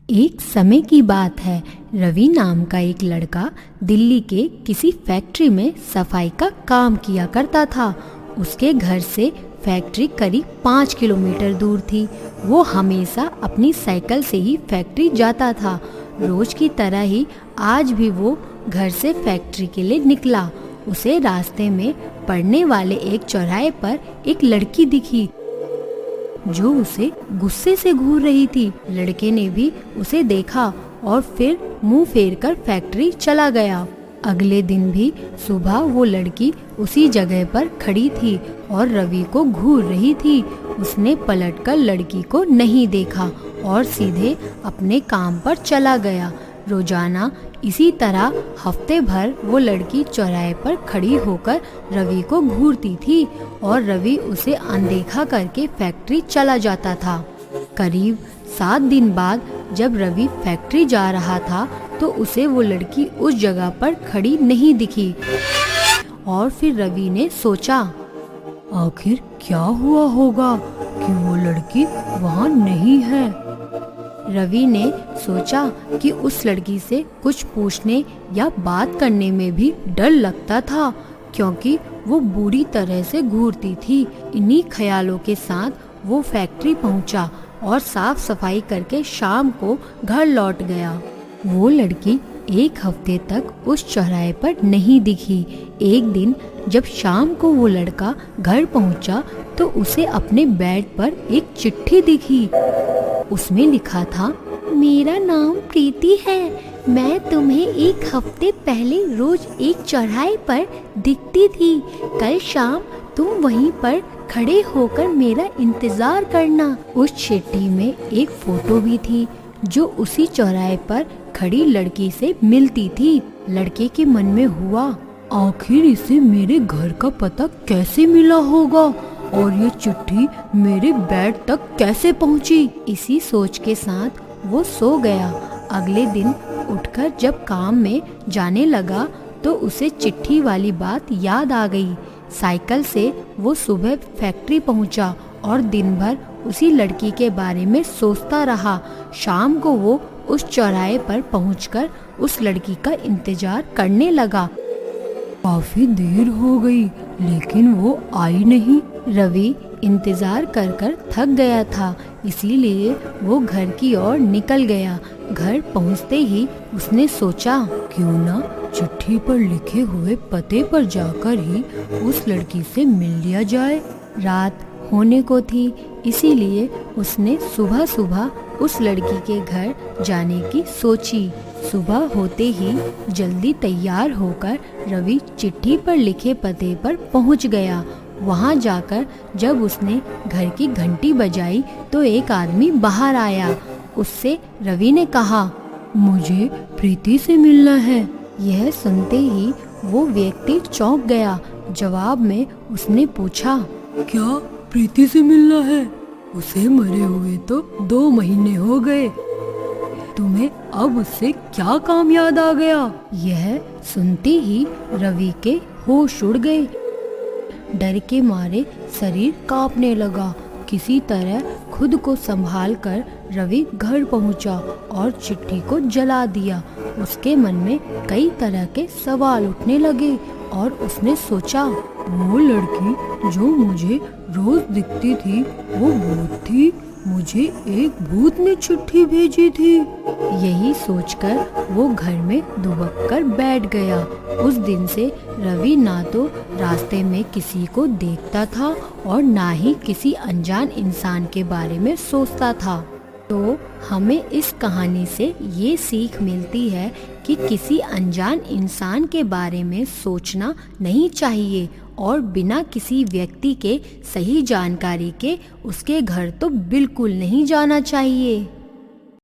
एक समय की बात है। रवि नाम का एक लड़का दिल्ली के किसी फैक्ट्री में सफाई का काम किया करता था। उसके घर से फैक्ट्री करीब 5 किलोमीटर दूर थी। वो हमेशा अपनी साइकिल से ही फैक्ट्री जाता था। रोज की तरह ही आज भी वो घर से फैक्ट्री के लिए निकला। उसे रास्ते में पड़ने वाले एक चौराहे पर एक लड़की दिखी जो उसे गुस्से से घूर रही थी। लड़के ने भी उसे देखा और फिर मुंह फेरकर फैक्ट्री चला गया। अगले दिन भी सुबह वो लड़की उसी जगह पर खड़ी थी और रवि को घूर रही थी। उसने पलटकर लड़की को नहीं देखा और सीधे अपने काम पर चला गया। रोजाना इसी तरह हफ्ते भर वो लड़की चौराहे पर खड़ी होकर रवि को घूरती थी और रवि उसे अनदेखा करके फैक्ट्री चला जाता था। करीब 7 दिन बाद जब रवि फैक्ट्री जा रहा था तो उसे वो लड़की उस जगह पर खड़ी नहीं दिखी और फिर रवि ने सोचा, आखिर क्या हुआ होगा कि वो लड़की वहाँ नहीं है। रवि ने सोचा कि उस लड़की से कुछ पूछने या बात करने में भी डर लगता था क्योंकि वो बुरी तरह से घूरती थी। इन्हीं ख्यालों के साथ वो फैक्ट्री पहुंचा और साफ सफाई करके शाम को घर लौट गया। वो लड़की एक हफ्ते तक उस चौराहे पर नहीं दिखी। एक दिन जब शाम को वो लड़का घर पहुंचा तो उसे अपने बेड पर एक चिट्ठी दिखी। उसमें लिखा था, मेरा नाम प्रीति है। मैं तुम्हें एक हफ्ते पहले रोज एक चौराहे पर दिखती थी। कल शाम तुम वहीं पर खड़े होकर मेरा इंतजार करना। उस चिट्ठी में एक फोटो भी थी जो उसी चौराहे पर खड़ी लड़की से मिलती थी। लड़के के मन में हुआ, आखिर इसे मेरे घर का पता कैसे मिला होगा और ये चिट्ठी मेरे बेड तक कैसे पहुंची। इसी सोच के साथ वो सो गया। अगले दिन उठकर जब काम में जाने लगा तो उसे चिट्ठी वाली बात याद आ गई। साइकिल से वो सुबह फैक्ट्री पहुंचा और दिन भर उसी लड़की के बारे में सोचता रहा। शाम को वो उस चौराहे पर पहुंचकर उस लड़की का इंतजार करने लगा। काफी देर हो गई लेकिन वो आई नहीं। रवि इंतजार कर कर थक गया था, इसीलिए वो घर की ओर निकल गया। घर पहुंचते ही उसने सोचा, क्यों ना चिट्ठी पर लिखे हुए पते पर जाकर ही उस लड़की से मिल लिया जाए। रात होने को थी, इसीलिए उसने सुबह सुबह उस लड़की के घर जाने की सोची। सुबह होते ही जल्दी तैयार होकर रवि चिट्ठी पर लिखे पते पर पहुंच गया। वहां जाकर जब उसने घर की घंटी बजाई तो एक आदमी बाहर आया। उससे रवि ने कहा, मुझे प्रीति से मिलना है। यह सुनते ही वो व्यक्ति चौंक गया। जवाब में उसने पूछा, क्या प्रीति से मिलना है? उसे मरे हुए तो 2 महीने हो गए। तुम्हें अब उससे क्या काम याद आ गया? यह सुनते ही रवि के होश उड़ गए। डर के मारे शरीर कांपने लगा। किसी तरह खुद को संभाल कर रवि घर पहुंचा और चिट्ठी को जला दिया। उसके मन में कई तरह के सवाल उठने लगे और उसने सोचा, वो लड़की जो मुझे रोज दिखती थी वो भूत थी। मुझे एक भूत ने चिट्ठी भेजी थी। यही सोचकर वो घर में दुबक कर बैठ गया। उस दिन से रवि ना तो रास्ते में किसी को देखता था और ना ही किसी अनजान इंसान के बारे में सोचता था। तो हमें इस कहानी से ये सीख मिलती है कि किसी अनजान इंसान के बारे में सोचना नहीं चाहिए और बिना किसी व्यक्ति के सही जानकारी के उसके घर तो बिल्कुल नहीं जाना चाहिए।